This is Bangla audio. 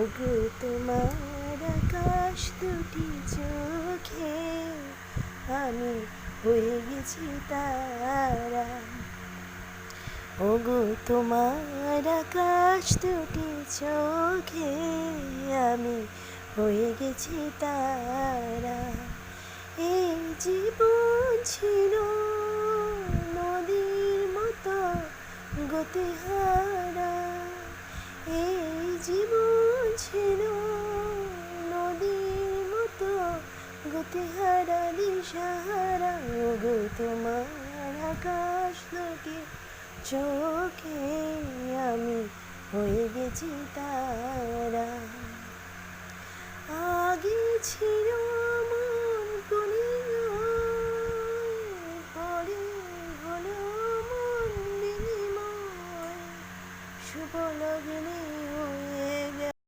ওগো তোমার আকাশ দুটি চোখে আমি হয়ে গেছি তারা। ওগো তোমার আকাশ দুটি চোখে আমি হয়ে গেছি তারা। এই জীবন ছিল নদীর মতো গতিহারা। এই জীবন ছিল নদীর মতো গতিহারা দিশাহারা। ওগো তোমার আকাশ দুটি চোখে আমি হয়ে গেছি তারা।